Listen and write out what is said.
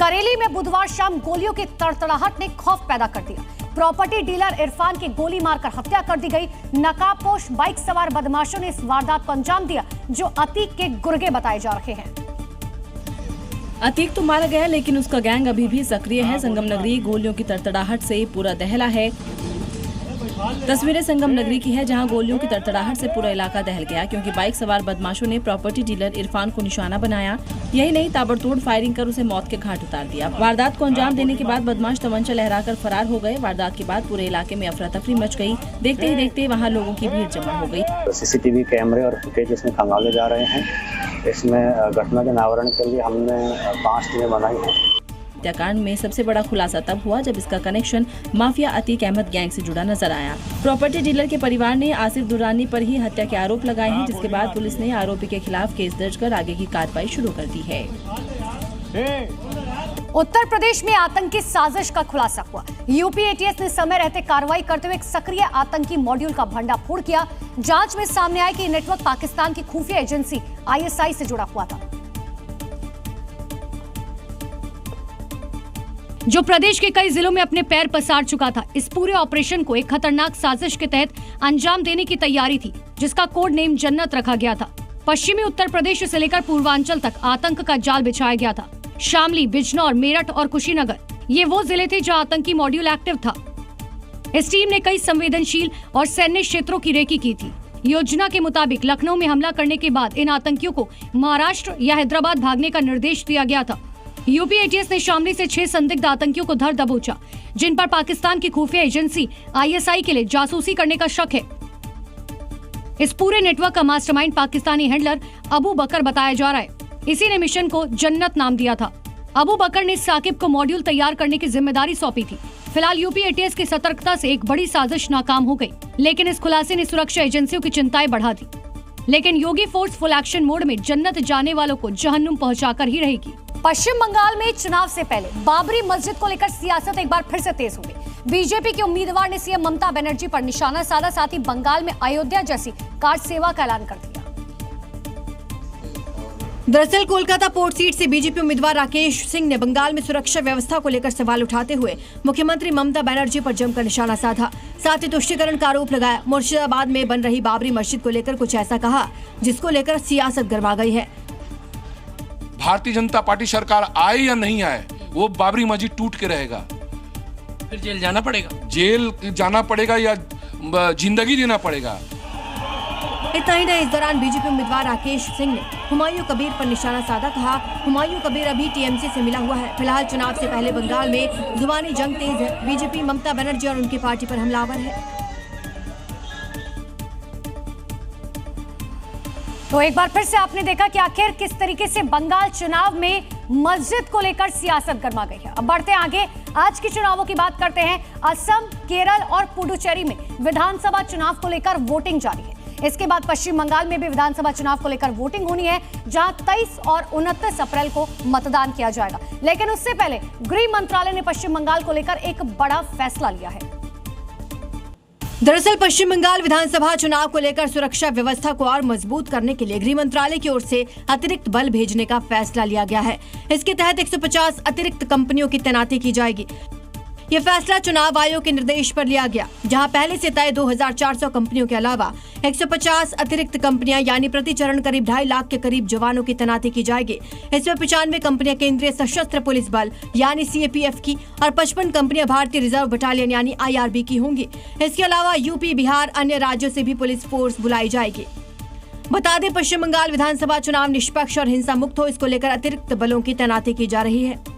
बरेली में बुधवार शाम गोलियों की तड़तड़ाहट ने खौफ पैदा कर दिया। प्रॉपर्टी डीलर इरफान की गोली मारकर हत्या कर दी गई। नकाबपोश बाइक सवार बदमाशों ने इस वारदात को अंजाम दिया, जो अतीक के गुर्गे बताए जा रहे हैं। अतीक तो मारा गया, लेकिन उसका गैंग अभी भी सक्रिय है। संगम नगरी गोलियों की तड़तड़ाहट से पूरा दहला है। तस्वीरें संगम नगरी की है, जहां गोलियों की तड़तड़ाहट से पूरा इलाका दहल गया, क्योंकि बाइक सवार बदमाशों ने प्रॉपर्टी डीलर इरफान को निशाना बनाया। यही नहीं, ताबड़तोड़ फायरिंग कर उसे मौत के घाट उतार दिया। वारदात को अंजाम देने के बाद बदमाश तमंचा लहराकर फरार हो गए। वारदात के बाद पूरे इलाके में अफरा तफरी मच गई। देखते ही देखते वहाँ लोगों की भीड़ जमा हो गई। सीसीटीवी कैमरे और फुटेज इसमें खंगाले जा रहे हैं। इसमें घटना के अनावरण के लिए हमने 5 टीमें बनाई हैं। हत्याकांड में सबसे बड़ा खुलासा तब हुआ जब इसका connection mafia Atiq Ahmed gang से जुड़ा नजर आया। प्रॉपर्टी डीलर के परिवार ने आसिफ दुर्रानी पर ही हत्या के आरोप लगाए हैं, जिसके बाद पुलिस ने आरोपी के खिलाफ केस दर्ज कर आगे की कार्रवाई शुरू कर दी है। उत्तर प्रदेश में आतंकी साजिश का खुलासा हुआ। यूपी एटीएस ने समय रहते कार्रवाई करते हुए एक सक्रिय आतंकी मॉड्यूल का भंडाफोड़ किया। जांच में सामने आया कि ये नेटवर्क पाकिस्तान की खुफिया एजेंसी ISI से जुड़ा हुआ था, जो प्रदेश के कई जिलों में अपने पैर पसार चुका था। इस पूरे ऑपरेशन को एक खतरनाक साजिश के तहत अंजाम देने की तैयारी थी, जिसका कोड नेम जन्नत रखा गया था। पश्चिमी उत्तर प्रदेश से लेकर पूर्वांचल तक आतंक का जाल बिछाया गया था। शामली, बिजनौर, मेरठ और कुशीनगर ये वो जिले थे जहां आतंकी मॉड्यूल एक्टिव था। इस टीम ने कई संवेदनशील और सैन्य क्षेत्रों की रेकी की थी। योजना के मुताबिक लखनऊ में हमला करने के बाद इन आतंकियों को महाराष्ट्र या हैदराबाद भागने का निर्देश दिया गया था। यूपी एटीएस ने शामली से 6 संदिग्ध आतंकियों को धर दबोचा, जिन पर पाकिस्तान की खुफिया एजेंसी ISI के लिए जासूसी करने का शक है। इस पूरे नेटवर्क का मास्टरमाइंड पाकिस्तानी हैंडलर अबू बकर बताया जा रहा है। इसी ने मिशन को जन्नत नाम दिया था। अबू बकर ने साकिब को मॉड्यूल तैयार करने की जिम्मेदारी सौंपी थी। फिलहाल यूपी एटीएस की सतर्कता से एक बड़ी साजिश नाकाम हो गई, लेकिन इस खुलासे ने सुरक्षा एजेंसियों की चिंताएं बढ़ा दी। लेकिन योगी फोर्स फुल एक्शन मोड में जन्नत जाने वालों को जहन्नुम पहुंचाकर ही रहेगी। पश्चिम बंगाल में चुनाव से पहले बाबरी मस्जिद को लेकर सियासत एक बार फिर से तेज हो गई। बीजेपी के उम्मीदवार ने सीएम ममता बनर्जी पर निशाना साधा, साथ ही बंगाल में अयोध्या जैसी कार सेवा का ऐलान कर दिया। दरअसल कोलकाता पोर्ट सीट से बीजेपी उम्मीदवार राकेश सिंह ने बंगाल में सुरक्षा व्यवस्था को लेकर सवाल उठाते हुए मुख्यमंत्री ममता बनर्जी पर जमकर निशाना साधा, साथ ही तुष्टीकरण का आरोप लगाया। मुर्शिदाबाद में बन रही बाबरी मस्जिद को लेकर कुछ ऐसा कहा जिसको लेकर सियासत गरमा गई है। भारतीय जनता पार्टी सरकार आए या नहीं आए, वो बाबरी मस्जिद टूट के रहेगा। फिर जेल जाना पड़ेगा, जेल जाना पड़ेगा या जिंदगी देना पड़ेगा। इतना ही नहीं, इस दौरान बीजेपी उम्मीदवार राकेश सिंह ने हुमायूं कबीर पर निशाना साधा। कहा, हुमायूं कबीर अभी TMC से मिला हुआ है। फिलहाल चुनाव से पहले बंगाल में जुबानी जंग तेज है। बीजेपी ममता बनर्जी और उनकी पार्टी पर हमलावर है। तो एक बार फिर से आपने देखा कि आखिर किस तरीके से बंगाल चुनाव में मस्जिद को लेकर सियासत गर्मा गई है। अब बढ़ते हैं आगे, आज के चुनावों की बात करते हैं। असम, केरल और पुडुचेरी में विधानसभा चुनाव को लेकर वोटिंग जारी है। इसके बाद पश्चिम बंगाल में भी विधानसभा चुनाव को लेकर वोटिंग होनी है, जहां 23 और 29 अप्रैल को मतदान किया जाएगा। लेकिन उससे पहले गृह मंत्रालय ने पश्चिम बंगाल को लेकर एक बड़ा फैसला लिया है। दरअसल पश्चिम बंगाल विधानसभा चुनाव को लेकर सुरक्षा व्यवस्था को और मजबूत करने के लिए गृह मंत्रालय की ओर से अतिरिक्त बल भेजने का फैसला लिया गया है। इसके तहत 150 अतिरिक्त कंपनियों की तैनाती की जाएगी। ये फैसला चुनाव आयोग के निर्देश पर लिया गया, जहां पहले से तय 2400 कंपनियों के अलावा 150 अतिरिक्त कंपनियां यानी प्रति चरण करीब 2.5 लाख के करीब जवानों की तैनाती की जाएगी। इसमें 95 कंपनियां केंद्रीय सशस्त्र पुलिस बल यानी CAPF की और 55 कंपनियां भारतीय रिजर्व बटालियन यानी IRB की होंगी। इसके अलावा यूपी, बिहार, अन्य राज्यों से भी पुलिस फोर्स बुलाई जाएगी। बता दें, पश्चिम बंगाल विधानसभा चुनाव निष्पक्ष और हिंसा मुक्त हो, इसको लेकर अतिरिक्त बलों की तैनाती की जा रही है।